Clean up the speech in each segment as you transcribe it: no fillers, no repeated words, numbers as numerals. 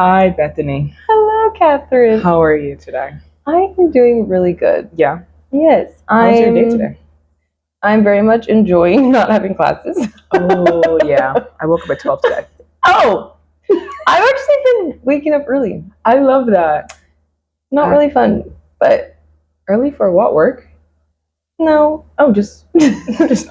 Hi, Bethany. Hello, Catherine. How are you today? I am doing really good. Yeah. Yes, How's your day today? I'm very much enjoying not having classes. Oh, yeah. I woke up at 12 today. Oh, I've actually been waking up early. I love that. Not really fun, but Early for what, work? no. Oh, just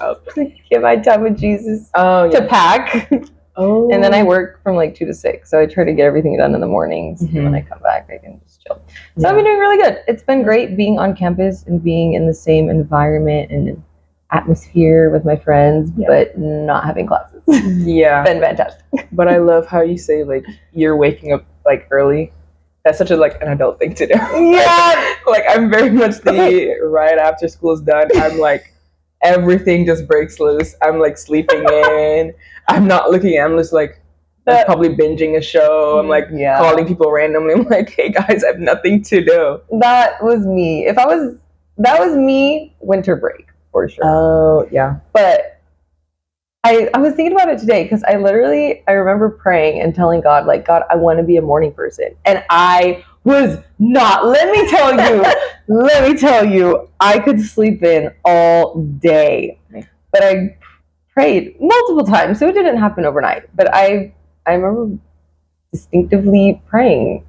up. To get my time with Jesus. Oh, yeah. To pack. Oh. And then I work from like 2 to 6, so I try to get everything done in the mornings. Mhm. And when I come back, I can just chill. So Yeah. I've been doing really good. It's been great being on campus and being in the same environment and atmosphere with my friends, Yeah. but not having classes. Yeah. It's been fantastic. But I love how you say, like, you're waking up, like, early. That's such an adult thing to do. Yeah. Like, I'm very much right after school's done, I'm like, everything just breaks loose. I'm like sleeping in. I'm not looking. I'm just like probably binging a show. I'm like calling people randomly. I'm like, hey guys, I have nothing to do. That was me. That was me winter break for sure. Oh yeah. But I was thinking about it today because I remember praying and telling God, like, God, I want to be a morning person. And I was not. Let me tell you, I could sleep in all day. But I prayed multiple times, so it didn't happen overnight. But I remember distinctively praying,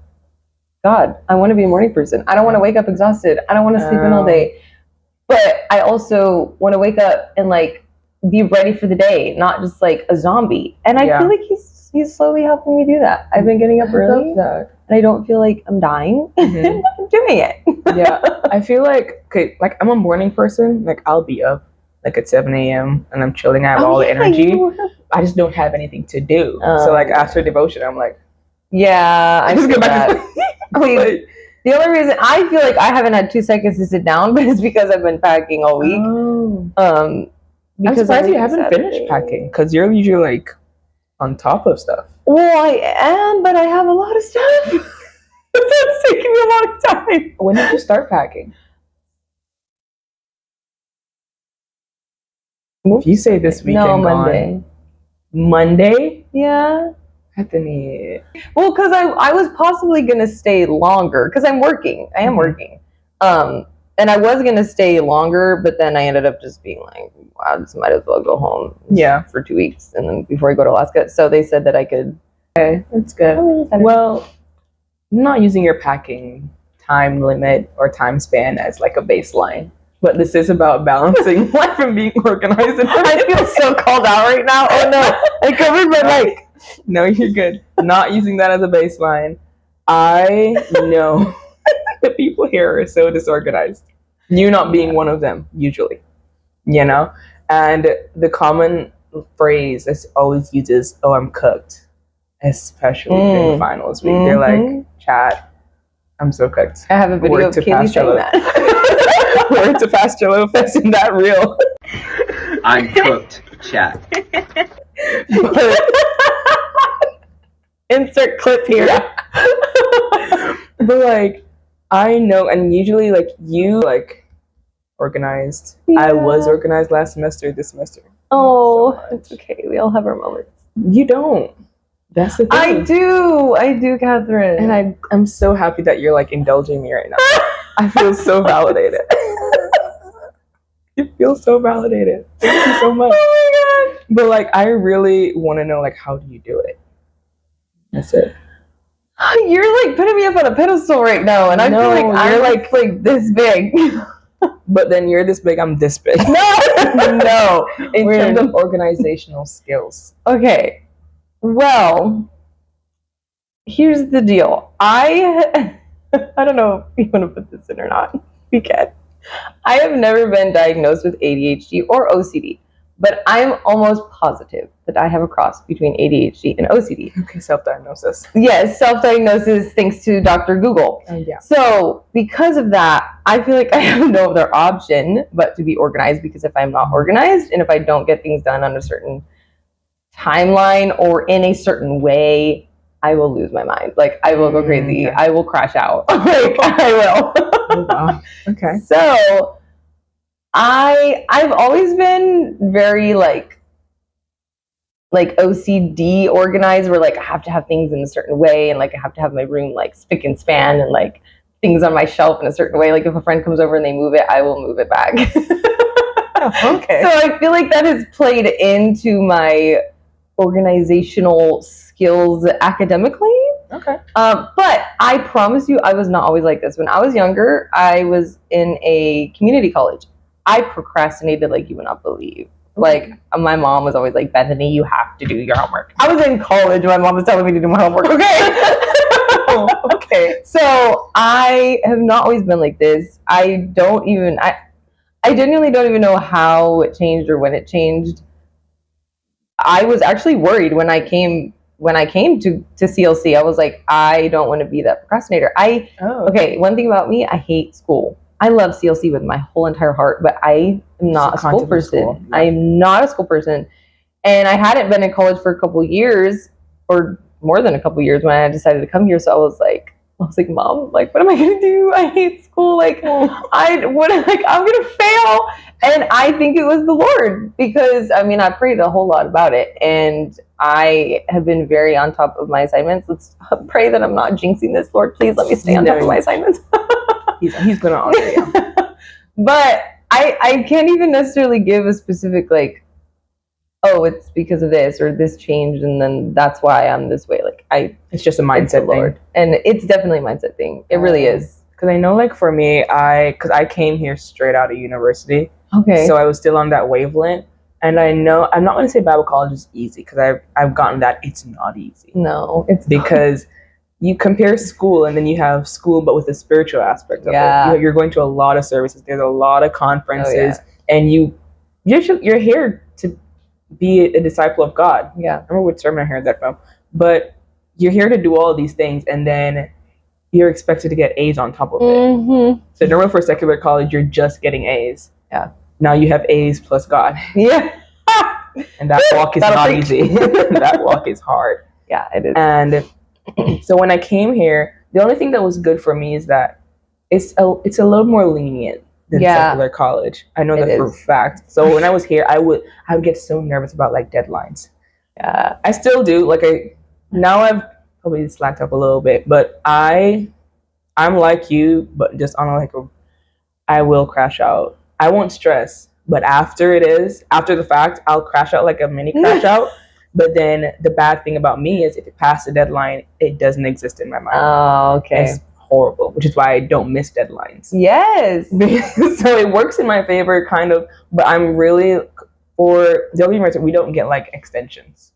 God, I want to be a morning person. I don't want to wake up exhausted. I don't want to sleep in all day. But I also want to wake up and be ready for the day, not just like a zombie. And I feel like he's slowly helping me do that. I've been getting up early, and I don't feel like I'm dying. Mm-hmm. I'm doing it. Yeah, I feel like I'm a morning person. Like I'll be up at 7 a.m. and I'm chilling. I have all the energy. I just don't have anything to do. So after devotion, I'm like, I just get back to sleep. The only reason I feel like I haven't had 2 seconds to sit down, but it's because I've been packing all week. I'm surprised you haven't finished packing because you're usually on top of stuff. Well, I am, but I have a lot of stuff. That's taking me a long time. When did you start packing? If you say this weekend, no, Monday. Gone. Monday? Yeah. Bethany. Well, because I was possibly gonna stay longer because I'm working. I am working. And I was gonna stay longer, but then I ended up just being like, wow, this might as well go home. For 2 weeks, and then before I go to Alaska. So they said that I could. Okay, that's good. Well, I'm not using your packing time limit or time span as a baseline, but this is about balancing life and being organized. And I feel so called out right now. Oh no, I covered my mic. No, you're good. Not using that as a baseline. I know the people here are so disorganized. You not being one of them, usually. And the common phrase that always uses, oh, I'm cooked. Especially during finals week. They're like, chat, I'm so cooked. I have a video of Kaylee saying that. Word to Pastor Loaf, isn't that real? I'm cooked, chat. Insert clip here. But I know, and usually you organized. Yeah. I was organized last semester, this semester. Oh, so it's okay. We all have our moments. You don't. That's the thing. I do, Catherine. And I'm so happy that you're indulging me right now. I feel so validated. You feel so validated. Thank you so much. Oh my god. But I really want to know how do you do it? That's it. You're putting me up on a pedestal right now, and I feel like I'm like this big. But then you're this big, I'm this big. No. In terms of organizational skills. Okay. Well, here's the deal. I don't know if you want to put this in or not. We can. I have never been diagnosed with ADHD or OCD, but I'm almost positive that I have a cross between ADHD and OCD. Okay, self-diagnosis. Yes, self-diagnosis thanks to Dr. Google. Yeah. So because of that, I feel like I have no other option but to be organized, because if I'm not organized and if I don't get things done on a certain timeline or in a certain way, I will lose my mind. I will go crazy. Okay. I will crash out. I will. Oh, wow. Okay. So I've always been very like OCD organized, where like I have to have things in a certain way, and like I have to have my room like spick and span, and like things on my shelf in a certain way. Like if a friend comes over and they move it, I will move it back. Okay. So I feel like that has played into my organizational skills academically. Okay. But I promise you, I was not always like this. When I was younger, I was in a community college. I procrastinated like you would not believe. Like, my mom was always like, Bethany, you have to do your homework. I was in college. My mom was telling me to do my homework. Okay. Okay. So I have not always been like this. I genuinely don't even know how it changed or when it changed. I was actually worried when I came to CLC. I was like, I don't want to be that procrastinator. Okay, one thing about me, I hate school. I love CLC with my whole entire heart, but I am not a school person. I am not a school person. And I hadn't been in college for a couple years, or more than a couple years, when I decided to come here. So I was like, Mom, like, what am I gonna do? I hate school. Like, I'm gonna fail. And I think it was the Lord, because I mean, I prayed a whole lot about it, and I have been very on top of my assignments. Let's pray that I'm not jinxing this. Lord, please let me stay on top of my assignments. He's gonna honor you. But I can't even necessarily give a specific, like, oh, it's because of this or this changed, and then that's why I'm this way. Like, it's just a mindset thing. And it's definitely a mindset thing. It really is. Because I know, like, for me, because I came here straight out of university. Okay. So I was still on that wavelength. And I know, I'm not going to say Bible college is easy, because I've gotten that it's not easy. No, it's because you compare school, and then you have school, but with the spiritual aspect of it. You're going to a lot of services. There's a lot of conferences, and you're here to be a disciple of God. Yeah. I remember what sermon I heard that from. But you're here to do all of these things, and then you're expected to get A's on top of it. Mm-hmm. So normally for secular college, you're just getting A's. Yeah. Now you have A's plus God. Yeah. And that walk is not easy. That walk is hard. Yeah, it is. And so when I came here, the only thing that was good for me is that it's a little more lenient than secular college. I know that for a fact. So when I was here, I would get so nervous about like deadlines. Yeah. I still do. Now I've probably slacked up a little bit, but I'm like you, but just on I will crash out. I won't stress, but after the fact, I'll crash out like a mini crash out. But then the bad thing about me is if it passed the deadline, it doesn't exist in my mind. Oh, okay. It's horrible, which is why I don't miss deadlines. Yes. So it works in my favor, kind of, but I'm really, for the only reason we don't get like extensions.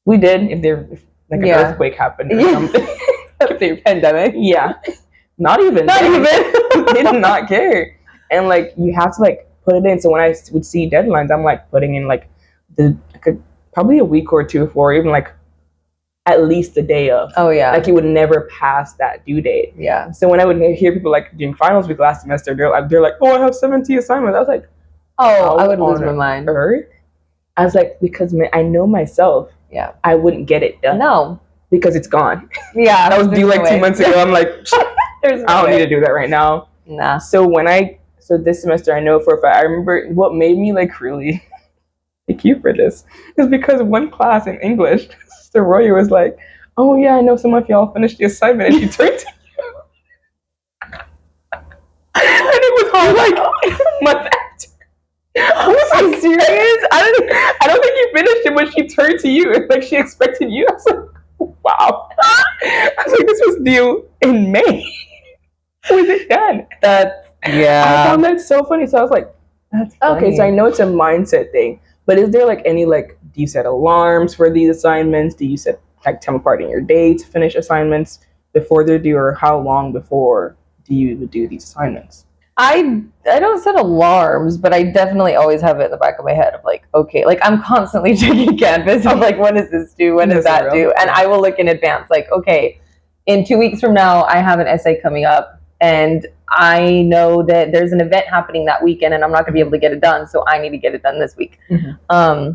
We did if an earthquake happened or something. If there's a pandemic. Yeah. Not even. They did not care. And like you have to like put it in. So when I would see deadlines, I'm like putting in like probably a week or two before, even like at least the day of. Oh yeah. Like it would never pass that due date. Yeah. So when I would hear people like doing finals week last semester, they're like, oh, I have 70 assignments. I was like, oh, I would lose my mind. I was like, because I know myself. Yeah. I wouldn't get it done. No. Because it's gone. Yeah. That was due like 2 months ago. I'm like, I don't need to do that right now. Nah. So this semester, I know for a fact, I remember what made me like really thank you for this is because one class in English, Sister Roya was like, oh yeah, I know some of y'all finished the assignment, and she turned to you. And it was all like month after. Was I serious? I don't think you finished it, but she turned to you. It's like she expected you. I was like, wow. I was like, this was due in May. Was it done? I found that so funny. So I was like, that's funny. Okay, so I know it's a mindset thing, but is there like any do you set alarms for these assignments? Do you set like time apart in your day to finish assignments before they're due, or how long before do you do these assignments? I don't set alarms, but I definitely always have it in the back of my head of like, okay, like I'm constantly checking Canvas of like, when is this due? When is that due? And I will look in advance, like, okay, in 2 weeks from now, I have an essay coming up, and I know that there's an event happening that weekend, and I'm not going to be able to get it done, so I need to get it done this week. Mm-hmm.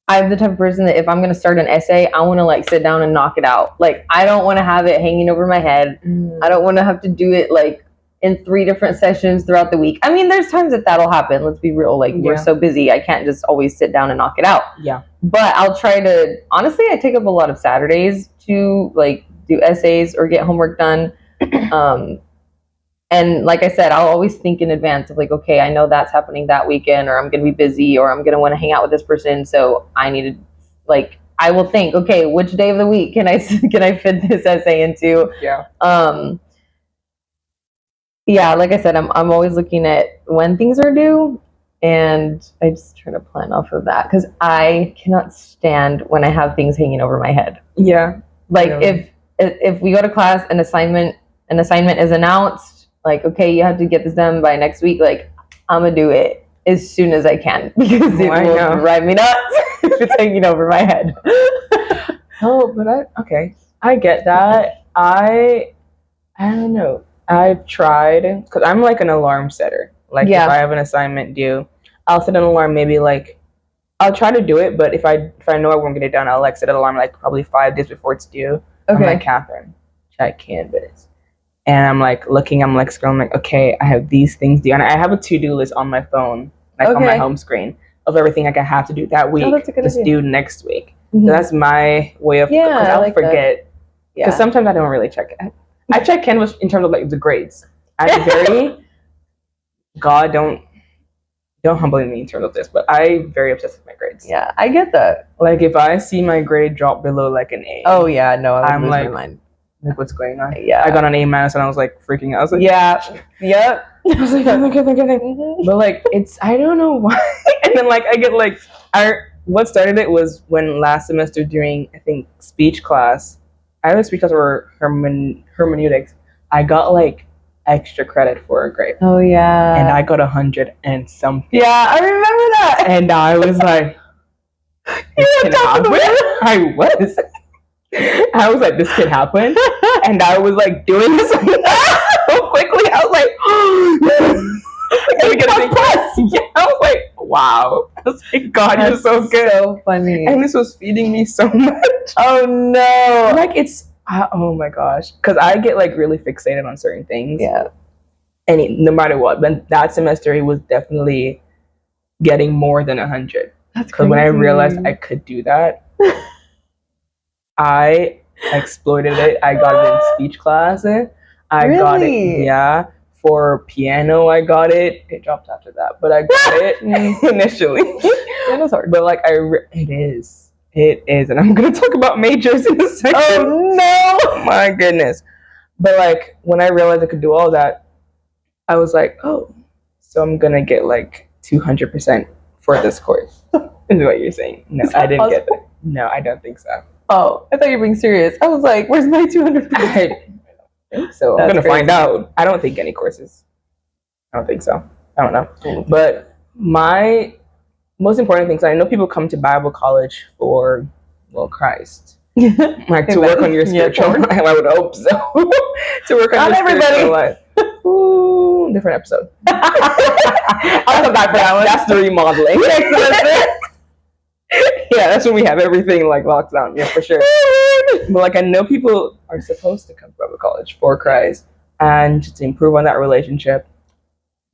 I'm the type of person that if I'm going to start an essay, I want to like sit down and knock it out. Like, I don't want to have it hanging over my head. I don't want to have to do it like in 3 different sessions throughout the week. I mean, there's times that'll happen. Let's be real. Like, we're so busy. I can't just always sit down and knock it out. Yeah. But I'll try to, honestly, I take up a lot of Saturdays to like do essays or get homework done. And like I said, I'll always think in advance of like, okay, I know that's happening that weekend, or I'm going to be busy, or I'm going to want to hang out with this person. So I need to, like, I will think, okay, which day of the week can I fit this essay into? Yeah. Yeah, like I said, I'm always looking at when things are due, and I just try to plan off of that, because I cannot stand when I have things hanging over my head. Yeah. Like if we go to class, an assignment is announced, like, okay, you have to get this done by next week, like, I'm gonna do it as soon as I can, because it will drive me nuts if it's hanging over my head. Oh, but I get that. I don't know. I've tried, because I'm like an alarm setter. Like, if I have an assignment due, I'll set an alarm, maybe like, I'll try to do it, but if I know I won't get it done, I'll like set an alarm like probably 5 days before it's due. Okay. I'm like, Catherine, check Canvas. And I'm like looking, I'm like scrolling, like, okay, I have these things due. And I have a to-do list on my phone, like on my home screen, of everything like I have to do that week, just do next week. Mm-hmm. So that's my way of, because I'll forget. Because sometimes I don't really check it. I check Canvas in terms of like the grades. I'm very, God, don't humble me in terms of this, but I'm very obsessed with my grades. Yeah, I get that. Like, if I see my grade drop below like an A. Oh yeah, no, I'm lose like, my mind. Like, what's going on? Yeah. I got an A- and I was like freaking out. I was like, yep. I was like, okay. But like, it's, I don't know why. And then like, I get like, what started it was when last semester during, I think, speech class, I had a speech class for hermeneutics. I got like extra credit for a grade. Oh yeah. And I got 100 and something. Yeah, I remember that. And I was like, I was like, this could happen. And I was like doing this so quickly. I was like, I was like, wow. I was like, God, you're so good. So funny. And this was feeding me so much. Oh no. Like, it's, oh my gosh. Because I get like really fixated on certain things. Yeah. And no matter what, but that semester it was definitely getting more than 100. That's because when I realized I could do that, I exploited it. I got it in speech class. I got it, for piano. I got it. It dropped after that, but I got it initially. Piano's hard, but like it is, and I'm gonna talk about majors in a second. Oh no, my goodness! But like when I realized I could do all that, I was like, oh, so I'm gonna get like 200% for this course. Is what you're saying? No, I didn't get that. No, I don't think so. Oh, I thought you were being serious. I was like, where's my 200%? So I'm going to find out. I don't think any courses. I don't think so. I don't know. Mm-hmm. But my most important things, I know people come to Bible college for, well, Christ. Like to work on your spiritual life. I would hope so. To work on your spiritual life. Ooh, different episode. I'll come back for that one. That's the remodeling. Yeah, that's when we have everything like locked down. Yeah, for sure. But like I know people are supposed to come to Bible college for Christ and just to improve on that relationship.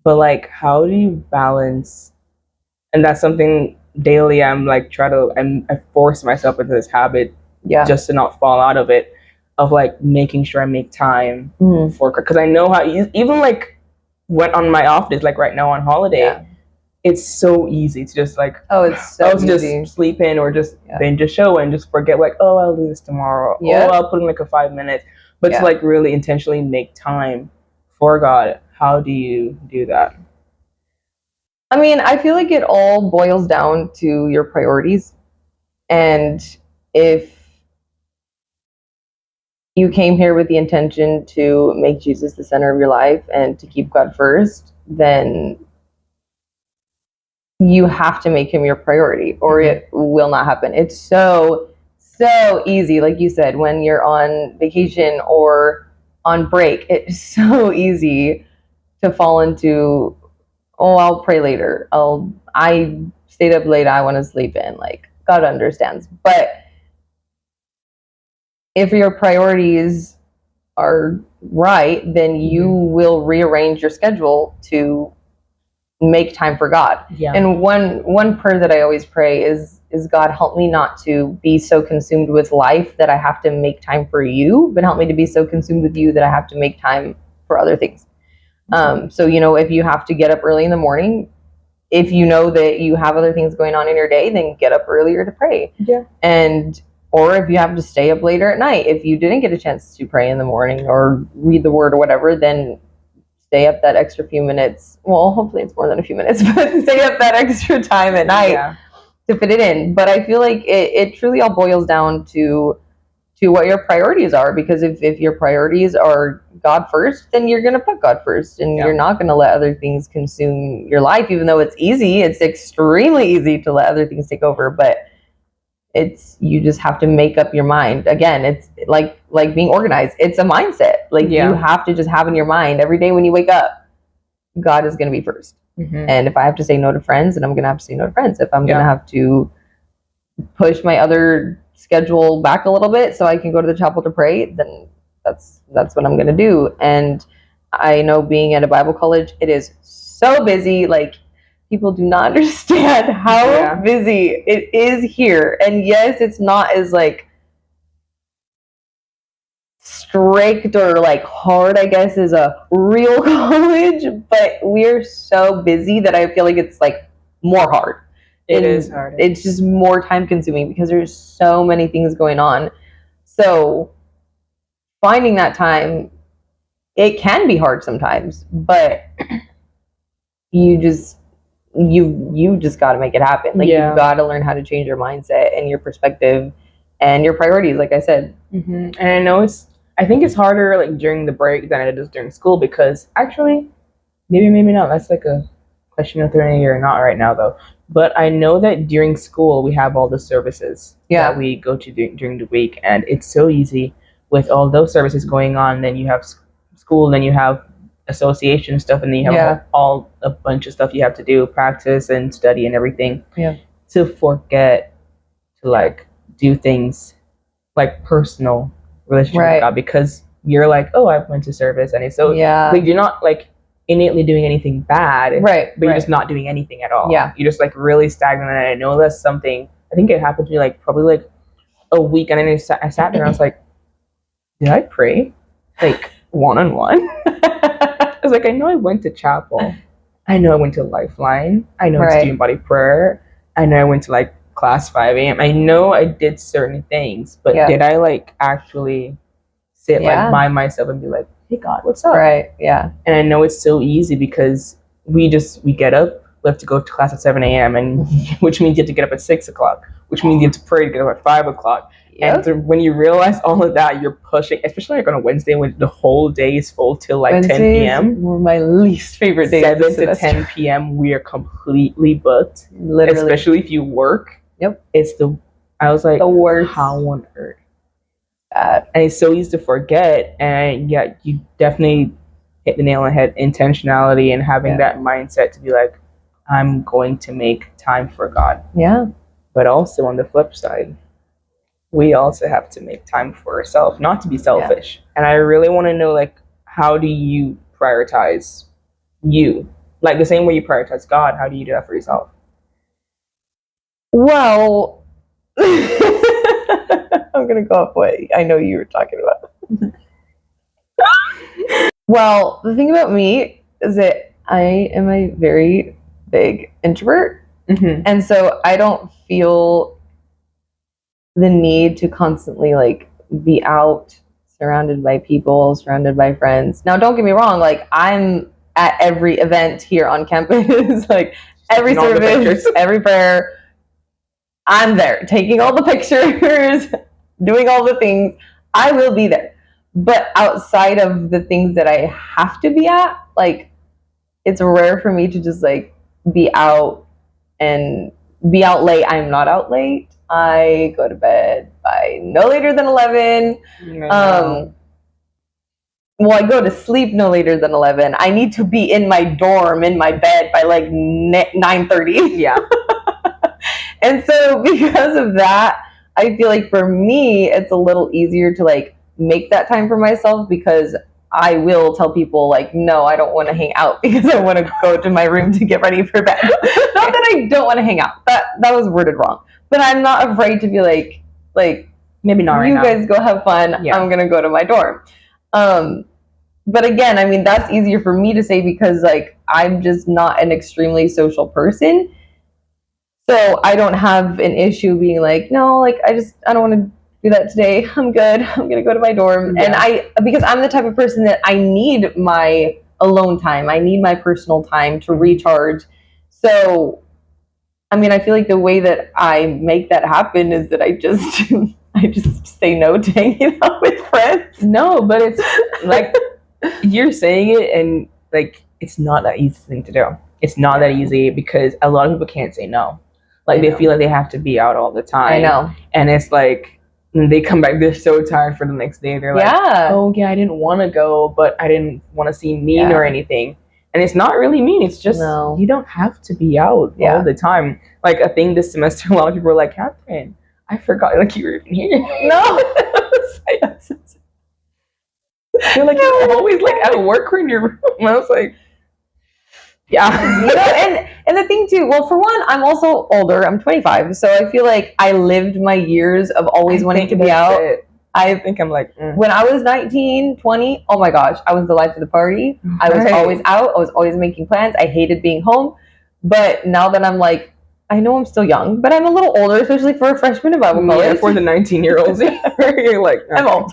But like, how do you balance? And that's something daily. I'm like I force myself into this habit, just to not fall out of it. Of like making sure I make time for, because I know how even like went on my off days, like right now on holiday. It's so easy to just like just sleep in or just binge a show and just forget like, oh, I'll do this tomorrow. Oh, I'll put in like a 5 minutes. But to like really intentionally make time for God, how do you do that? I mean, I feel like it all boils down to your priorities. And if you came here with the intention to make Jesus the center of your life and to keep God first, then you have to make him your priority or it will not happen. It's so easy. Like you said, when you're on vacation or on break, it's so easy to fall into, oh, I'll pray later. I stayed up late. I want to sleep in. Like, God understands. But if your priorities are right, then you will rearrange your schedule to make time for God. Yeah. And one prayer that I always pray is God, help me not to be so consumed with life that I have to make time for you, but help me to be so consumed with you that I have to make time for other things. So, if you have to get up early in the morning, if you know that you have other things going on in your day, then get up earlier to pray. Yeah. Or if you have to stay up later at night, if you didn't get a chance to pray in the morning or read the word or whatever, then stay up that extra few minutes. Well, hopefully it's more than a few minutes, but stay up that extra time at night to fit it in. But I feel like it truly all boils down to what your priorities are, because if your priorities are God first, then you're going to put God first, and you're not going to let other things consume your life, even though it's easy. It's extremely easy to let other things take over, but you just have to make up your mind. Again, it's like being organized. It's a mindset. You have to just have in your mind every day when you wake up, God is going to be first. Mm-hmm. And if I have to say no to friends, then I'm going to have to say no to friends. If I'm going to have to push my other schedule back a little bit so I can go to the chapel to pray, then that's what I'm going to do. And I know being at a Bible college, it is so busy. People do not understand how busy it is here. And yes, it's not as strict or hard, I guess, as a real college, but we're so busy that I feel like it's more hard. It is hard. It's just more time consuming because there's so many things going on. So finding that time, it can be hard sometimes, but you just got to make it happen. You've got to learn how to change your mindset and your perspective and your priorities, like I said. Mm-hmm. And I think it's harder during the break than it is during school, because actually, maybe not. That's a question of throwing you're not right now though. But I know that during school we have all the services that we go to during the week, and it's so easy with all those services going on. Then you have school, then you have association stuff, and then you have all a bunch of stuff you have to do, practice and study and everything. Yeah. To forget to do things personal relationship with God, because you're oh, I went to service, and it's so you're not innately doing anything bad, but you're just not doing anything at all. Yeah, you're just really stagnant. And I know that's something. I think it happened to me probably a week, and then I sat there and I was did I pray one-on-one? I was I know I went to chapel, I know I went to Lifeline, I know it's student body prayer, I know I went to class 5 a.m. I know I did certain things, but did I actually sit by myself and be hey God, what's up? Right. Yeah. And I know it's so easy because we get up, we have to go to class at 7 a.m. and which means you have to get up at 6 o'clock, which means you have to pray to get up at 5 o'clock. Yep. And when you realize all of that, you're pushing, especially on a Wednesday when the whole day is full till Wednesdays 10 p.m. were my least favorite days. 7 to 10 p.m. we are completely booked. Literally. Especially if you work. Yep. I was the worst. How on earth? And it's so easy to forget, and you definitely hit the nail on the head. Intentionality and having that mindset to be I'm going to make time for God. Yeah. But also on the flip side, we also have to make time for ourselves, not to be selfish. And I really want to know how do you prioritize you? The same way you prioritize God, how do you do that for yourself? Well, I'm going to go off what I know you were talking about. Well, the thing about me is that I am a very big introvert. Mm-hmm. And so I don't feel the need to constantly be out, surrounded by people, surrounded by friends. Now, don't get me wrong. I'm at every event here on campus, every service, every prayer. I'm there taking all the pictures, doing all the things. I will be there. But outside of the things that I have to be at, it's rare for me to just be out and be out late. I'm not out late. I go to bed by no later than 11. Well, I go to sleep no later than 11. I need to be in my dorm, in my bed by 9:30. Yeah. And so because of that, I feel for me, it's a little easier to make that time for myself, because I will tell people like, no, I don't want to hang out because I want to go to my room to get ready for bed. Not that I don't want to hang out. That was worded wrong. But I'm not afraid to be like maybe not right you now. guys go have fun. Yeah. I'm gonna go to my dorm. But again, I mean, that's easier for me to say because like I'm just not an extremely social person. So I don't have an issue being like, no, like I don't want to do that today. I'm good. I'm gonna go to my dorm. Yeah. And because I'm the type of person that I need my alone time. I need my personal time to recharge. So I mean, I feel like the way that I make that happen is that I just say no to hanging out with friends. No, but it's like you're saying it, and like it's not that easy thing to do. It's not that easy because a lot of people can't say no. Like they feel like they have to be out all the time. I know. And it's like they come back, they're so tired for the next day. They're like, oh yeah, I didn't want to go, but I didn't want to seem mean or anything. And it's not really mean. It's just you don't have to be out all the time. Like a thing this semester, a lot of people were like, Catherine, I forgot like you were even here. No. You're like, you're always like at work or in your room. And I was like, yeah. You know, and the thing too, well, for one, I'm also older. I'm 25. So I feel like I lived my years of always wanting to be out. I think I'm like, when I was 19, 20, oh my gosh, I was the life of the party. I was always out. I was always making plans. I hated being home. But now that I'm like, I know I'm still young, but I'm a little older, especially for a freshman in Bible college. Yeah, for the 19-year-olds. You're like, okay. I'm old.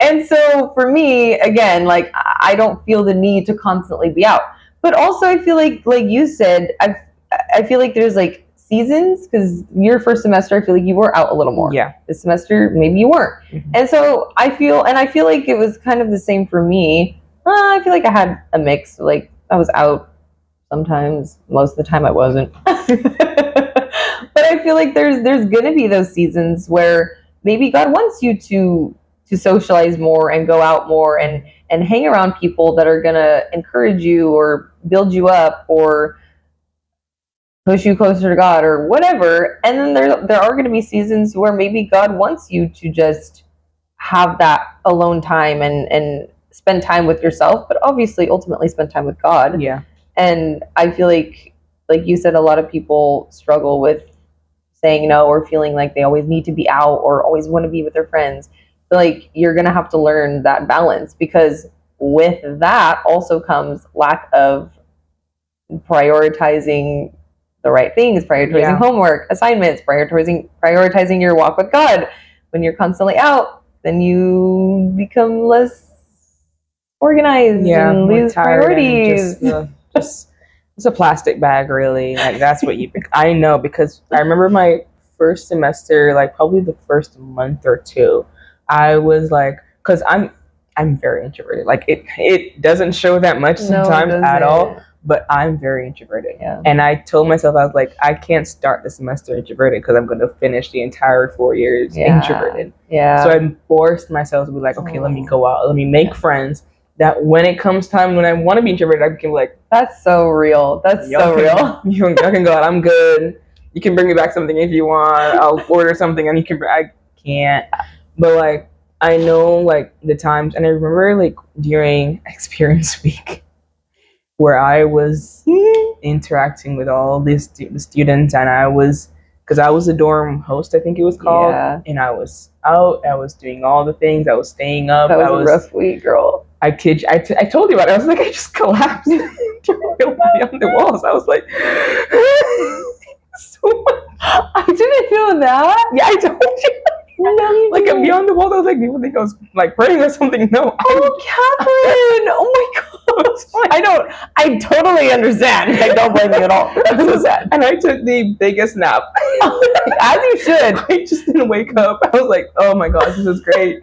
And so for me, again, like I don't feel the need to constantly be out. But also I feel like you said, I feel like there's like seasons, because your first semester, I feel like you were out a little more. Yeah. This semester, maybe you weren't. Mm-hmm. And so I feel like it was kind of the same for me. I feel like I had a mix. Like I was out sometimes, most of the time I wasn't. But I feel like there's gonna be those seasons where maybe God wants you to socialize more and go out more and hang around people that are gonna encourage you or build you up or push you closer to God or whatever. And then there are gonna be seasons where maybe God wants you to just have that alone time and spend time with yourself, but obviously ultimately spend time with God. Yeah. And I feel like you said, a lot of people struggle with saying no or feeling like they always need to be out or always want to be with their friends. But like you're going to have to learn that balance, because with that also comes lack of prioritizing the right things, prioritizing homework, assignments, prioritizing your walk with God. When you're constantly out, then you become less organized and lose priorities. Just it's a plastic bag, really. Like that's what you pick. I know, because I remember my first semester, like probably the first month or two, I was like, because I'm very introverted. Like it doesn't show that much sometimes at all, but I'm very introverted. Yeah. And I told myself, I was like, I can't start the semester introverted because I'm going to finish the entire 4 years introverted. Yeah. So I forced myself to be like, okay, let me go out, let me make friends. That when it comes time when I want to be introverted, I can be like, that's so real. That's so real. Y'all can go out. I'm good. You can bring me back something if you want. I'll order something and you can. I can't. But like I know like the times, and I remember like during Experience Week where I was interacting with all the students, and because I was a dorm host, I think it was called, and I was out. I was doing all the things. I was staying up. That was a rough week, girl. I kid you, I told you about it. I was like, I just collapsed on the walls. I was like, so I didn't feel that. Yeah, I told you. No, like beyond the walls, I was like, people think I was like praying or something. No. Oh, Catherine! Oh my God! I totally understand. I don't blame you at all. That's so sad. And I took the biggest nap. As you should. I just didn't wake up. I was like, oh my gosh, this is great.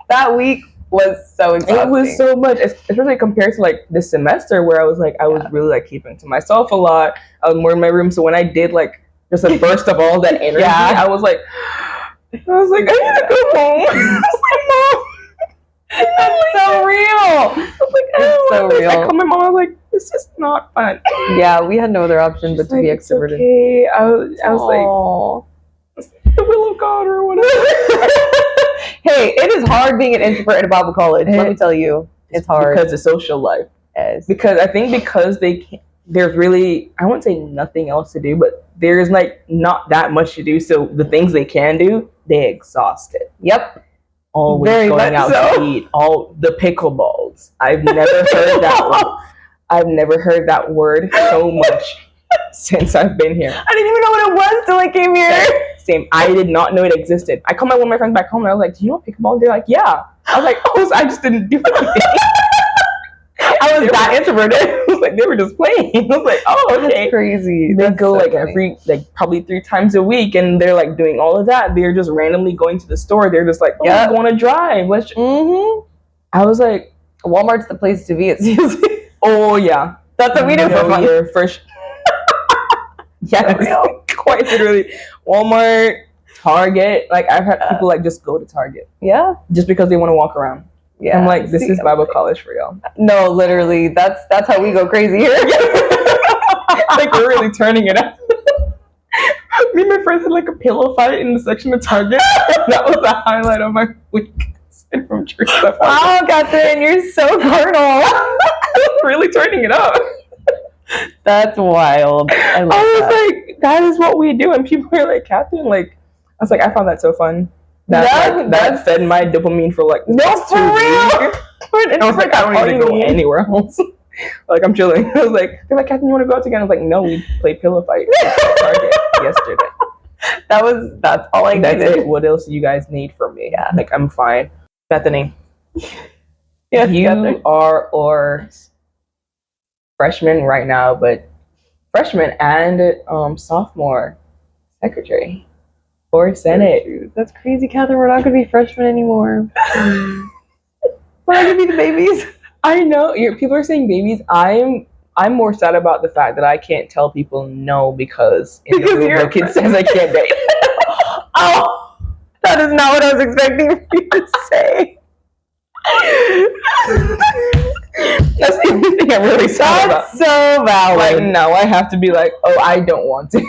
That week was so exhausting. It was so much, especially compared to like this semester where I was like, I was really like keeping to myself a lot. I was more in my room. So when I did like just a burst of all that energy, I was like, I need to go home. I was like, Mom. That's so real. I was like, it's so real. I called my mom. I was like, this is not fun. Yeah, we had no other option but to be extroverted. Okay. I was like, the will of God or whatever. Hey, Okay, it is hard being an introvert at a Bible college. Let me tell you, it's hard because of social life. Yes. Because I think because there's really, I wouldn't say nothing else to do, but there's like not that much to do. So the things they can do, they exhaust it. Yep. Always Very going out much so. to eat. All the pickleballs. I've never heard that word. I've never heard that word so much since I've been here. I didn't even know what it was till I came here. Same. I did not know it existed. I called one of my friends back home and I was like, do you know what pickleball? They're like, yeah. I was like, oh, so I just didn't do anything. I was that introverted. I was like, they were just playing. I was like, oh, okay. That's crazy. They That's go so like funny. probably 3 times a week, and they're like doing all of that. They're just randomly going to the store. They're just like, oh, Yep. I want to drive. Let's. I was like, Walmart's the place to be. It seems. oh yeah, That's what we do for fun. Your first. Yeah, quite literally. Walmart, Target. Like I've had people like just go to Target. Yeah. Just because they want to walk around. Yeah. I'm like, this is Bible college for y'all. No, literally, that's how we go crazy here. Like we're really turning it up. Me and my friends had like a pillow fight in the section of Target. That was the highlight of my week. From church stuff. Wow, Catherine, you're so carnal. Really turning it up. That's wild. I was like, that is what we do, and people are like, Catherine, like, I was like, I found that so fun. That fed my dopamine for like no, for real. I was like, I don't need to go anywhere else. Like I'm chilling. I was like, they're like, Catherine, you want to go out again? I was like, no, we played pillow fight at Target yesterday. That's all I needed. That's it. What else do you guys need from me? Yeah. Like I'm fine. Bethany. Yes, you Catherine. are our freshman right now, but freshman and sophomore secretary or Senate. That's crazy, Catherine. We're not going to be freshmen anymore. We're not going to be the babies. I know people are saying babies. I'm more sad about the fact that I can't tell people no because in the rule book it says I can't date. Oh, that is not what I was expecting you to say. That's the only thing I'm really sad about. That's so valid. Like now I have to be like, oh, I don't want to.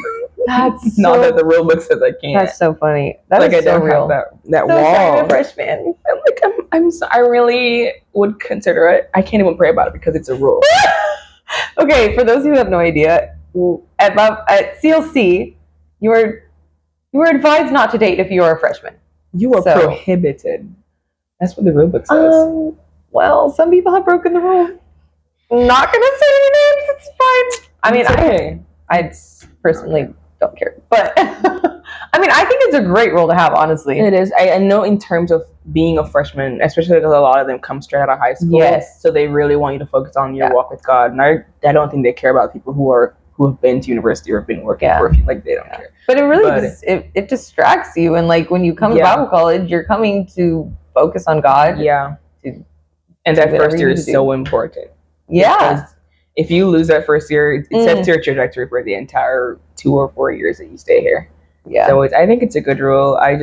That's not that the rule book says I can't. That's so funny. That like is I so don't real. have that so wall. sorry, I'm a freshman. I'm like I really would consider it. I can't even pray about it because it's a rule. Okay, for those who have no idea, at CLC, you were advised not to date if you are a freshman. You are prohibited. That's what the rule book says. Well, some people have broken the rules. Not gonna say any names. It's fine. I mean, I personally don't care, but I mean, I think it's a great role to have. Honestly, it is. I know in terms of being a freshman, especially because a lot of them come straight out of high school. Yes. So they really want you to focus on your walk with God, and I don't think they care about people who have been to university or have been working for a few. Like they don't care. But it really it distracts you, and like when you come to Bible college, you're coming to focus on God. Yeah. And that first year is so important. Yeah. Because if you lose that first year, it sets your trajectory for the entire 2 or 4 years that you stay here. Yeah. So I think it's a good rule. I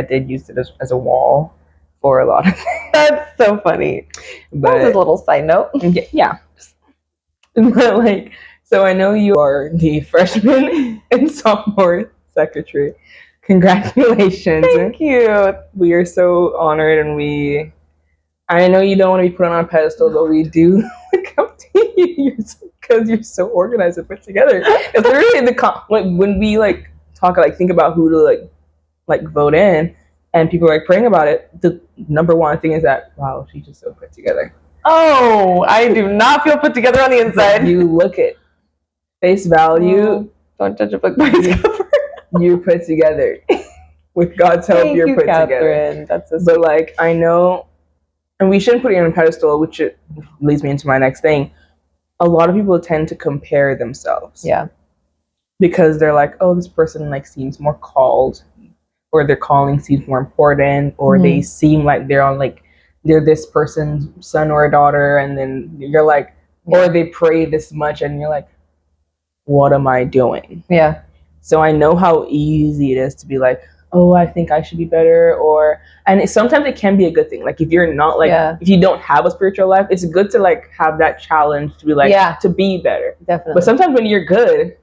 did use it as a wall for a lot of things. That's so funny. That was a little side note. Yeah. But like, so I know you are the freshman and sophomore secretary. Congratulations. Thank you. We are so honored, and I know you don't want to be put on a pedestal, but we do look up to you because you're so organized and put together. It's literally when we like talk, like think about who to like vote in, and people are like praying about it. The number one thing is that wow, she's just so put together. Oh, I do not feel put together on the inside. You look at face value. Don't judge a book by its cover. You put together. With God's help, Thank you're you, put Catherine. together. That's so sweet. But like I know. And we shouldn't put it on a pedestal, which leads me into my next thing. A lot of people tend to compare themselves. Yeah. Because they're like, oh, this person like seems more called, or their calling seems more important, or they seem like they're this person's son or a daughter, and then you're like, or they pray this much, and you're like, what am I doing? Yeah. So I know how easy it is to be like, oh, I think I should be better, and sometimes it can be a good thing. Like if you're not if you don't have a spiritual life, it's good to like have that challenge to be like to be better. Definitely. But sometimes when you're good,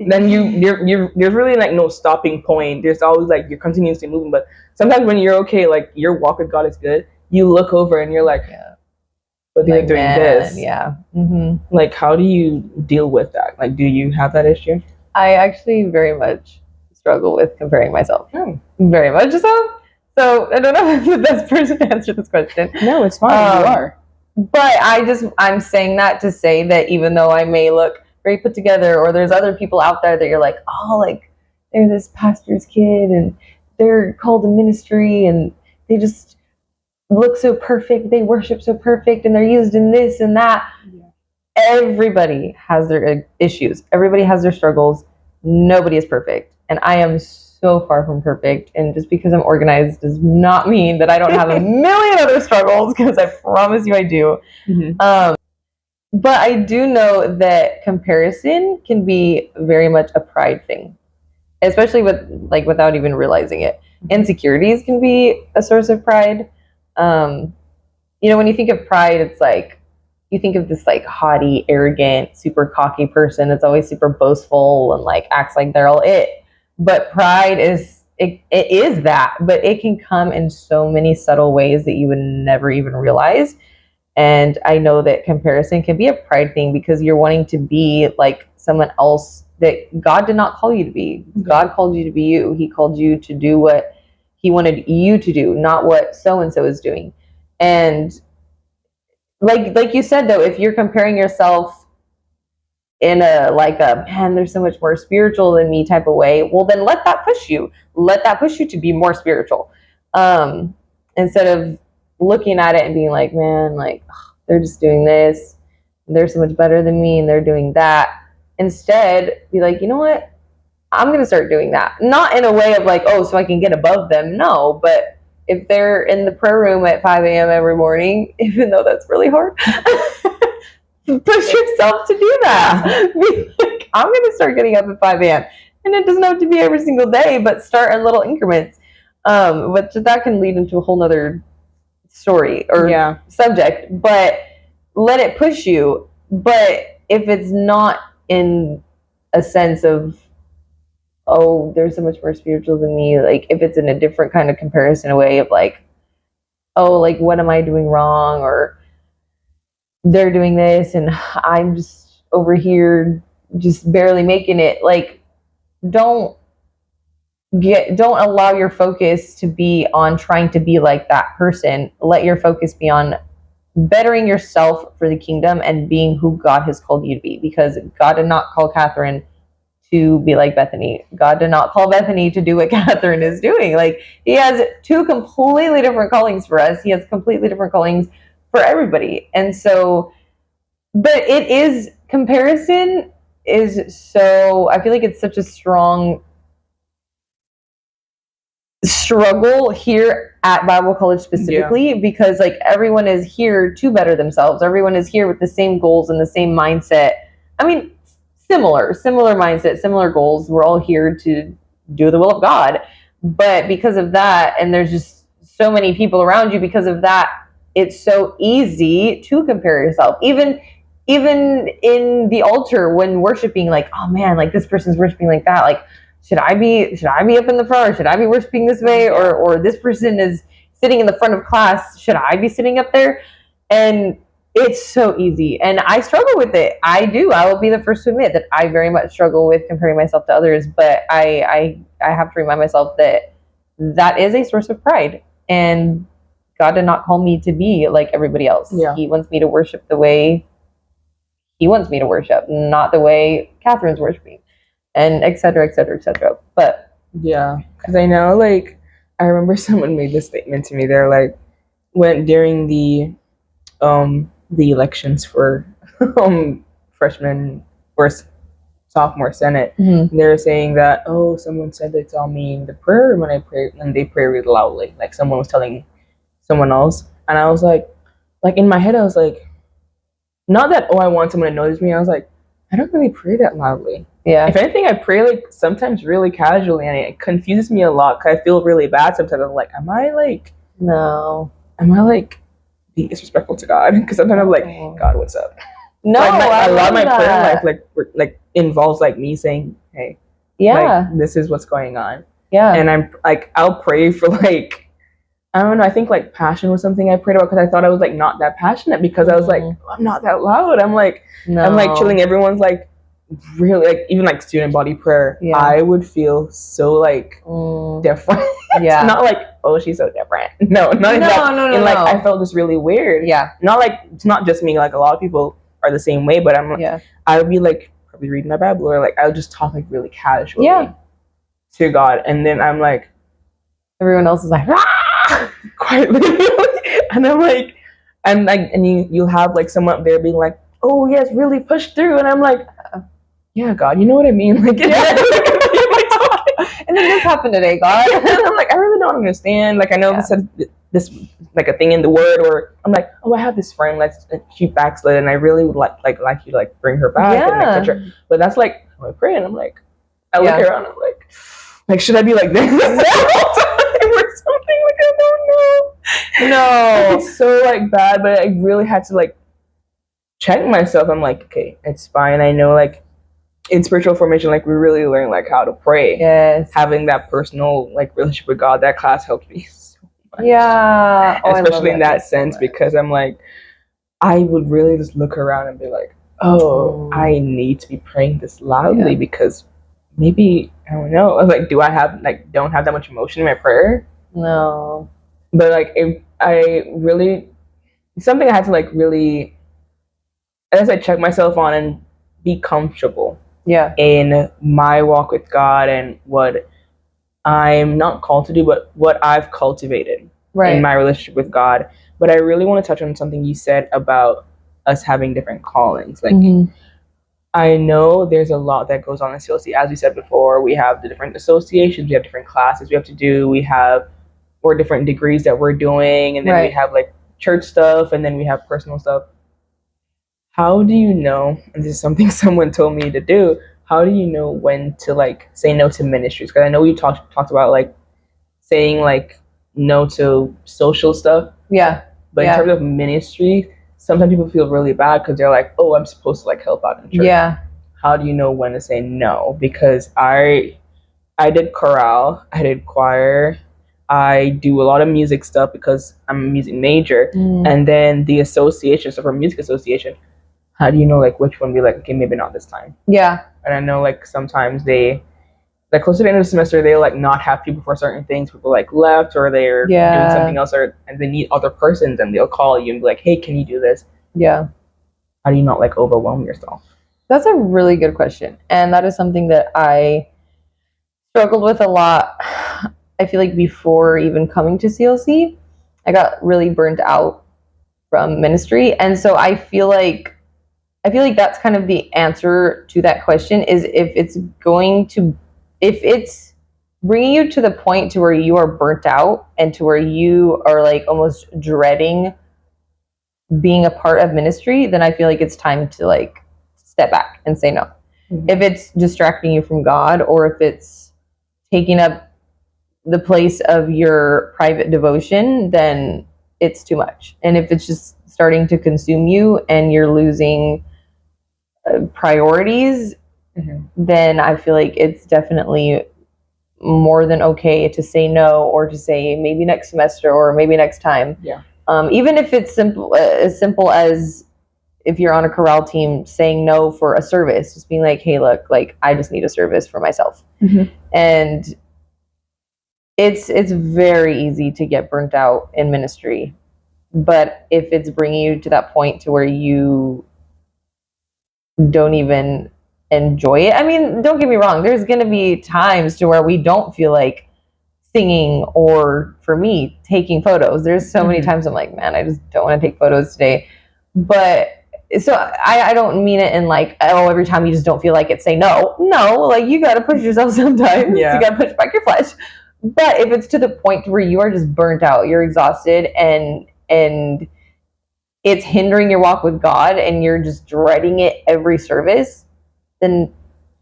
then there's really like no stopping point. There's always like you're continuously moving. But sometimes when you're okay, like your walk with God is good, you look over and you're like, but they're Like, doing man, this. Yeah. Mm-hmm. Like, how do you deal with that? Like, do you have that issue? I actually very much struggle with comparing myself. Oh. Very much so. So I don't know if I'm the best person to answer this question. No, it's fine. You are. But I'm saying that to say that even though I may look very put together, or there's other people out there that you're like, oh, like they're this pastor's kid and they're called to ministry and they just look so perfect, they worship so perfect, and they're used in this and that. Yeah. Everybody has their issues. Everybody has their struggles. Nobody is perfect. And I am so far from perfect. And just because I'm organized does not mean that I don't have a million other struggles, because I promise you I do. Mm-hmm. But I do know that comparison can be very much a pride thing, especially without even realizing it. Insecurities can be a source of pride. When you think of pride, it's like you think of this like haughty, arrogant, super cocky person that's always super boastful and like acts like they're all it. But pride is that, but it can come in so many subtle ways that you would never even realize. And I know that comparison can be a pride thing because you're wanting to be like someone else that God did not call you to be. God called you to be you. He called you to do what He wanted you to do, not what so-and-so is doing. And like you said, though, if you're comparing yourself in a man, they're so much more spiritual than me type of way, well, then let that push you. Let that push you to be more spiritual. Instead of looking at it and being like, man, like, they're just doing this. They're so much better than me and they're doing that. Instead, be like, you know what? I'm going to start doing that. Not in a way of like, oh, so I can get above them. No, but if they're in the prayer room at 5 a.m. every morning, even though that's really hard, push yourself to do that. Be like, I'm going to start getting up at 5 a.m. And it doesn't have to be every single day, but start in little increments. But that can lead into a whole nother story or subject. But let it push you. But if it's not in a sense of, oh, they're so much more spiritual than me, like if it's in a different kind of comparison, a way of like, oh, like what am I doing wrong, or they're doing this and I'm just over here just barely making it, like don't allow your focus to be on trying to be like that person. Let your focus be on bettering yourself for the kingdom and being who God has called you to be, because God did not call Catherine to be like Bethany. God did not call Bethany to do what Catherine is doing. Like, He has two completely different callings for us. He has completely different callings for everybody. And so, but comparison is so, I feel like it's such a strong struggle here at Bible College specifically, because like everyone is here to better themselves. Everyone is here with the same goals and the same mindset. I mean, similar mindset, similar goals. We're all here to do the will of God. But because of that, and there's just so many people around you, because of that, it's so easy to compare yourself. Even in the altar when worshiping, like, oh man, like this person's worshiping like that. Like, should I be up in the front, or should I be worshiping this way? Or this person is sitting in the front of class. Should I be sitting up there? And it's so easy. And I struggle with it. I do. I will be the first to admit that I very much struggle with comparing myself to others. But I have to remind myself that is a source of pride. And God did not call me to be like everybody else. Yeah. He wants me to worship the way He wants me to worship, not the way Catherine's worshiping, and et cetera, et cetera, et cetera. But yeah, because I know, like, I remember someone made this statement to me. They're like, when during the elections for freshman or sophomore senate, they're saying that, oh, someone said they saw me in the prayer when I pray, and they pray really loudly, like someone was telling someone else. And I was like in my head I was like, not that, oh, I want someone to notice me. I was like, I don't really pray that loudly. Yeah. If anything, I pray like sometimes really casually, and it confuses me a lot because I feel really bad sometimes. I'm like, am I being disrespectful to God? Because sometimes I'm like, hey, God, what's up? No, like, a lot of my prayer life like involves like me saying hey, Yeah. like, this is what's going on. Yeah. And I'm like, I'll pray for like, I don't know, I think like passion was something I prayed about because I thought I was like not that passionate because I was like, I'm not that loud. I'm like chilling. Everyone's like really like, even like student body prayer, I would feel so like different. Yeah. Not like, oh, she's so different. No, not that. No. And like, I felt just really weird. Yeah. Not like, it's not just me, like a lot of people are the same way, but I'm like, I would be like probably reading my Bible or like I would just talk like really casually to God, and then I'm like, everyone else is like, quietly, and I'm like, and you'll have like someone up there being like, oh yes, really push through, and I'm like, yeah, God, you know what I mean, like, and then this happened today, God, and I'm like, I really don't understand, like I know this said this like a thing in the word, or I'm like, oh, I have this friend, like she backslid, and I really would like you to like bring her back and like touch her, but that's like I pray, and I'm like, I look around, I'm like, should I be like this the whole time or something? Like, I don't know. No, it's so like bad, but I really had to like check myself. I'm like, okay, it's fine. I know like in spiritual formation, like we really learn like how to pray. Yes, having that personal like relationship with God. That class helped me so much. Yeah, especially in that sense, because I'm like, I would really just look around and be like, oh, I need to be praying this loudly because maybe, I don't know. I was like, do I have like don't have that much emotion in my prayer? No. But like something I had to like really, I guess I check myself on and be comfortable in my walk with God and what I'm not called to do, but what I've cultivated in my relationship with God. But I really want to touch on something you said about us having different callings. Like, I know there's a lot that goes on in CLC. As we said before, we have the different associations, we have different classes we have to do, or different degrees that we're doing, and then we have like church stuff, and then we have personal stuff. How do you know, and this is something someone told me to do, how do you know when to like say no to ministries? Because I know we talked about like saying like no to social stuff. Yeah. But in terms of ministry, sometimes people feel really bad because they're like, oh, I'm supposed to like help out in church. Yeah. How do you know when to say no? Because I did chorale, I did choir, I do a lot of music stuff because I'm a music major. And then the association, so for music association, how do you know like which one be like, okay, maybe not this time? Yeah. And I know like sometimes they, like close to the end of the semester, they'll like not have people for certain things. People like left or they're doing something else, and they need other persons, and they'll call you and be like, hey, can you do this? Yeah. How do you not like overwhelm yourself? That's a really good question. And that is something that I struggled with a lot. I feel like before even coming to CLC, I got really burnt out from ministry. And so I feel like that's kind of the answer to that question, is if it's bringing you to the point to where you are burnt out and to where you are like almost dreading being a part of ministry, then I feel like it's time to like step back and say no. If it's distracting you from God, or if it's taking up the place of your private devotion, then it's too much. And if it's just starting to consume you and you're losing priorities, then I feel like it's definitely more than okay to say no, or to say maybe next semester or maybe next time. Yeah. Even if it's as simple as if you're on a chorale team saying no for a service, just being like, hey, look, like I just need a service for myself. And it's very easy to get burnt out in ministry. But if it's bringing you to that point to where you don't even enjoy it, I mean, don't get me wrong, there's going to be times to where we don't feel like singing, or for me, taking photos. There's so many times I'm like, man, I just don't want to take photos today. But so I don't mean it in like, oh, every time you just don't feel like it, say no. No, like you got to push yourself sometimes. You got to push back your flesh. But if it's to the point where you are just burnt out, you're exhausted, and it's hindering your walk with God, and you're just dreading it every service, then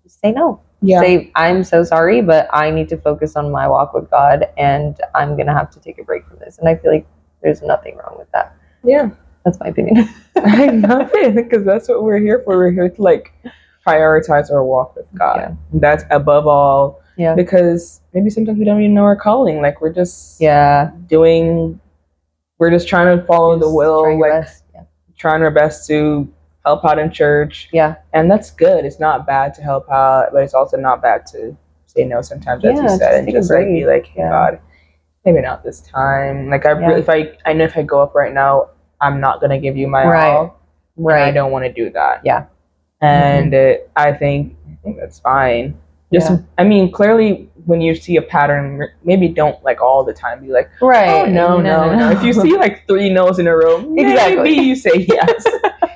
say no. Yeah. Say, I'm so sorry, but I need to focus on my walk with God, and I'm going to have to take a break from this. And I feel like there's nothing wrong with that. Yeah. That's my opinion. I love it, because that's what we're here for. We're here to like prioritize our walk with God. Yeah. That's above all. Yeah. Because maybe sometimes we don't even know our calling. Like we're just we're just trying to follow the will, trying our best to help out in church. Yeah. And that's good. It's not bad to help out, but it's also not bad to say no sometimes, as you said, and just like be like, hey, God, maybe not this time. Like I know if I go up right now, I'm not gonna give you my all. Right. I don't want to do that. Yeah. And I think that's fine. Just I mean, clearly when you see a pattern, maybe don't like all the time be like, oh no. If you see like 3 no's in a row, maybe you say yes.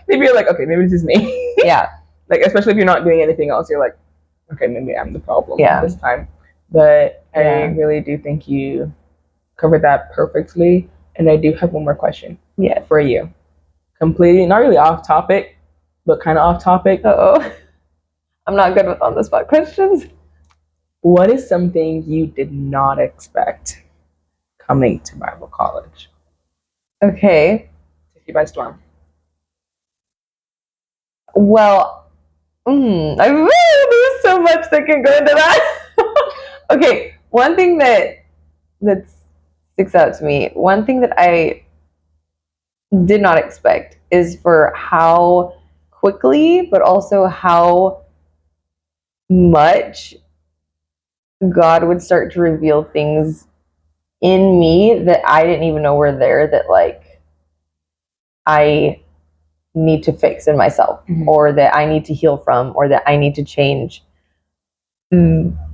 Maybe you're like, okay, maybe this is me. Yeah. Like especially if you're not doing anything else, you're like, okay, maybe I'm the problem this time. But I really do think you covered that perfectly. And I do have one more question for you. Completely, not really off topic, but kind of off topic. I'm not good with on the spot questions. What is something you did not expect coming to Bible college? Okay. Take you by storm. Well, there's so much that can go into that. Okay, one thing that sticks out to me, one thing that I did not expect is for how quickly, but also how much God would start to reveal things in me that I didn't even know were there, that like I need to fix in myself, or that I need to heal from, or that I need to change.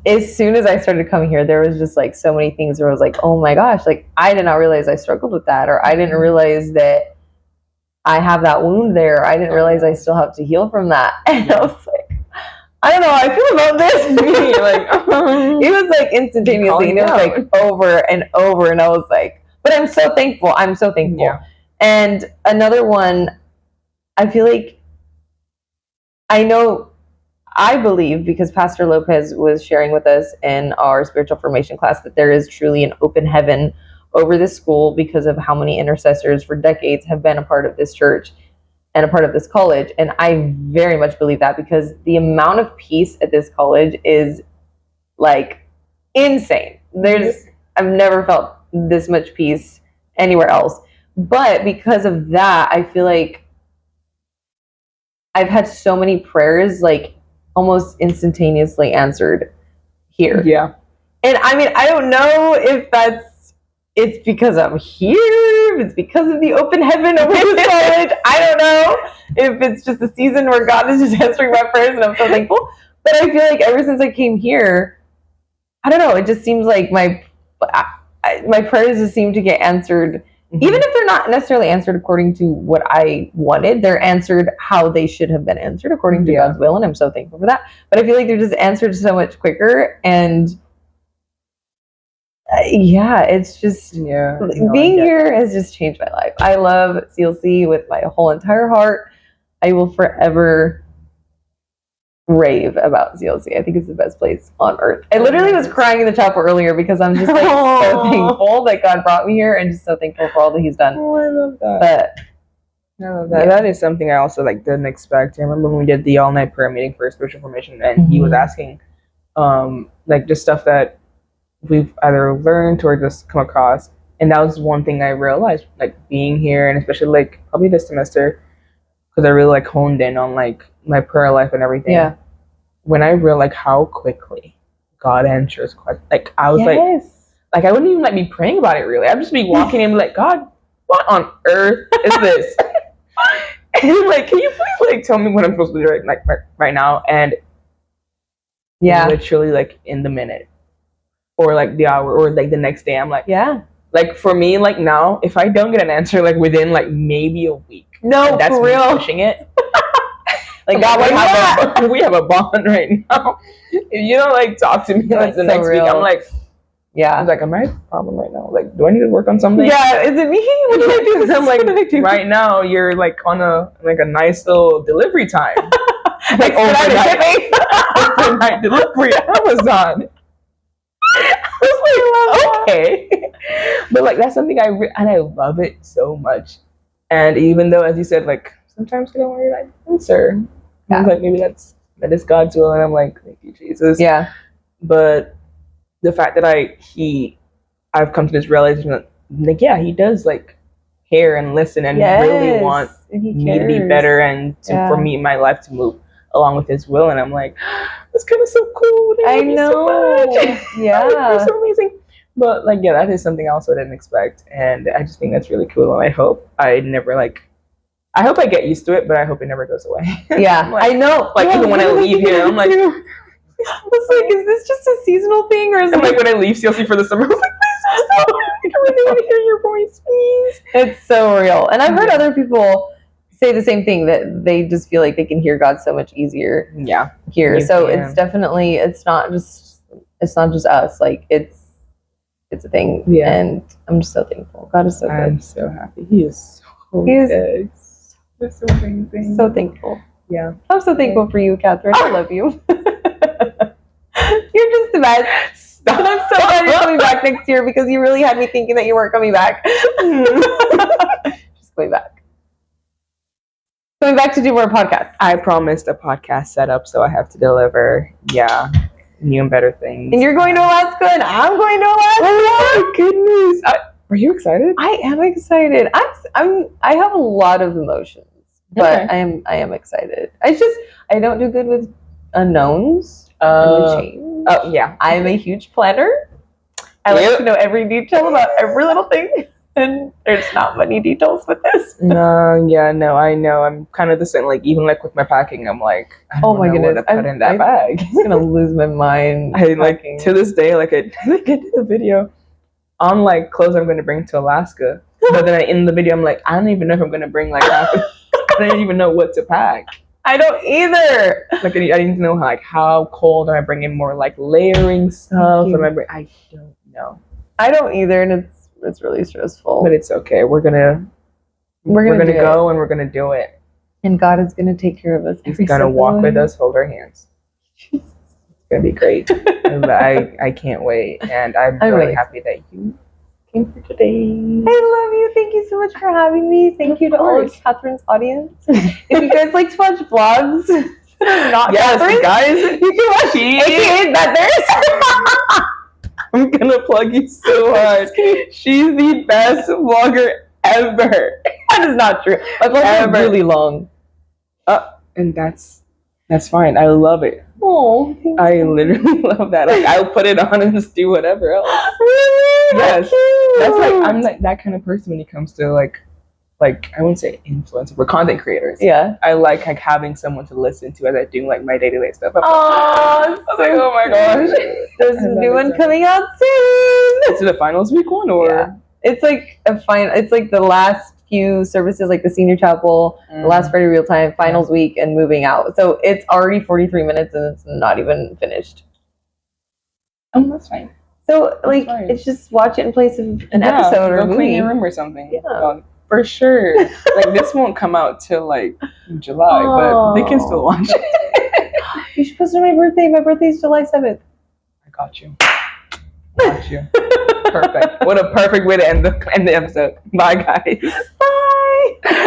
As soon as I started coming here, there was just like so many things where I was like, oh my gosh, like I did not realize I struggled with that, or I didn't realize that I have that wound there. I didn't realize I still have to heal from that. And I was like, I don't know how I feel about this. It was like instantaneously, and it was like over and over, and I was like, but I'm so thankful. Yeah. And another one, I feel like I believe, because Pastor Lopez was sharing with us in our spiritual formation class, that there is truly an open heaven over this school because of how many intercessors for decades have been a part of this church and a part of this college. And I very much believe that, because the amount of peace at this college is like insane. I've never felt this much peace anywhere else. But because of that, I feel like I've had so many prayers like almost instantaneously answered here. Yeah. And I mean, I don't know if it's because I'm here, if it's because of the open heaven over this college. I don't know if it's just a season where God is just answering my prayers and I'm so thankful. But I feel like ever since I came here, I don't know, it just seems like my prayers just seem to get answered. Even if they're not necessarily answered according to what I wanted, they're answered how they should have been answered according to God's will, and I'm so thankful for that. But I feel like they're just answered so much quicker, and it's just being here has just changed my life. I love CLC with my whole entire heart. I will forever rave about CLC. I think it's the best place on earth. I literally was crying in the chapel earlier because I'm just like so thankful that God brought me here, and just so thankful for all that He's done. Oh, I love that. I love that. That is something I also like didn't expect. I remember when we did the all-night prayer meeting for spiritual formation, and he was asking like just stuff that we've either learned or just come across, and that was one thing I realized, like being here, and especially like probably this semester, because I really like honed in on like my prayer life and everything. Yeah. When I realized how quickly God answers questions, like I was like I wouldn't even like be praying about it really. I'd just be walking and be like, God, what on earth is this? And he's like, can you please like tell me what I'm supposed to do right now? And literally like in the minute, or like the hour, or like the next day, I'm like, like for me, like now, if I don't get an answer like within like maybe a week, that's for real, pushing it. Like God, we have a bond right now. If you don't like talk to me like the next week, I'm like, I was like, am I a problem right now? Like, do I need to work on something? Yeah, is it me? What do I do? Because I'm like, right now you're like on a nice little delivery time, like overnight delivery Amazon. I was like, okay, but like that's something and I love it so much. And even though, as you said, like sometimes I don't want to like answer. I was like, maybe that's that is God's will, and I'm like, thank you, Jesus. Yeah. But the fact that I've come to this realization that, like, yeah, he does like hear and listen and really want me to be better and for me my life to move along with his will. And I'm like, that's kind of so cool. I know. So much. Yeah. You're so amazing. But like, yeah, that is something else I didn't expect, and I just think that's really cool. And I hope I get used to it, but I hope it never goes away. Yeah, like, I know. Like, even when I leave here, I'm like, I was like, is this just a seasonal thing, or is and like when I leave CLC for the summer, I was like, please stop. I really want to hear your voice, please. It's so real. And I've heard other people say the same thing, that they just feel like they can hear God so much easier here. So it's definitely, it's not just us. Like, it's a thing. Yeah. And I'm just so thankful. God is so good. I'm so happy. He is so good. He's so amazing. So thankful. Yeah. I'm so thankful for you, Catherine. I love you. You're just the best. And I'm so glad you're coming back next year, because you really had me thinking that you weren't coming back. Just going back. Coming back to do more podcasts. I promised a podcast setup, so I have to deliver. Yeah. New and better things. And you're going to Alaska, and I'm going to Alaska. Oh my goodness. Are you excited? I am excited. I have a lot of emotions, but I am excited. I don't do good with unknowns. Change. Oh yeah, I'm a huge planner. I like to know every detail about every little thing, and there's not many details with this. I know. I'm kind of the same. Like, even like with my packing, I'm like, oh my goodness, what to put in that bag. I'm gonna lose my mind. I like to this day, like I did the video on like clothes I'm going to bring to Alaska, but then in the video I'm like, I don't even know if I'm going to bring like half. I don't even know what to pack. I don't either. Like, I need to know how cold. Am I bringing more like layering stuff? I don't know. I don't either, and it's really stressful. But it's okay. We're gonna go and we're gonna do it. And God is gonna take care of us. He's gonna walk with us, hold our hands. It's gonna be great. I can't wait, and I'm really happy that you came for today. I love you. Thank you so much for having me. Thank you to all of Catherine's audience. If you guys like to watch vlogs, not Catherine, guys, you can watch AKA Betherz. I'm gonna plug you so hard. She's the best vlogger ever. That is not true. My vlogs are really long. And that's fine. I love it. Oh, I literally love that. Like, I'll put it on and just do whatever else. Really? Yes. That's like, I'm like that kind of person when it comes to like I wouldn't say influencer, but content creators. Yeah. I like having someone to listen to as I do like my day-to-day stuff. Oh, oh my gosh. There's a new one coming out soon. Is it a finals week one or? Yeah. It's like it's like the last few services, like the senior chapel, the last Friday real time, finals week, and moving out. So it's already 43 minutes and it's not even finished. Oh, that's fine. So like, it's just watch it in place of an episode or a movie. Clean your room or something. Yeah. For sure. Like, this won't come out till like July, but they can still watch it. You should post it on my birthday. My birthday's July 7th. I got you. Perfect. What a perfect way to end the episode. Bye, guys. Bye.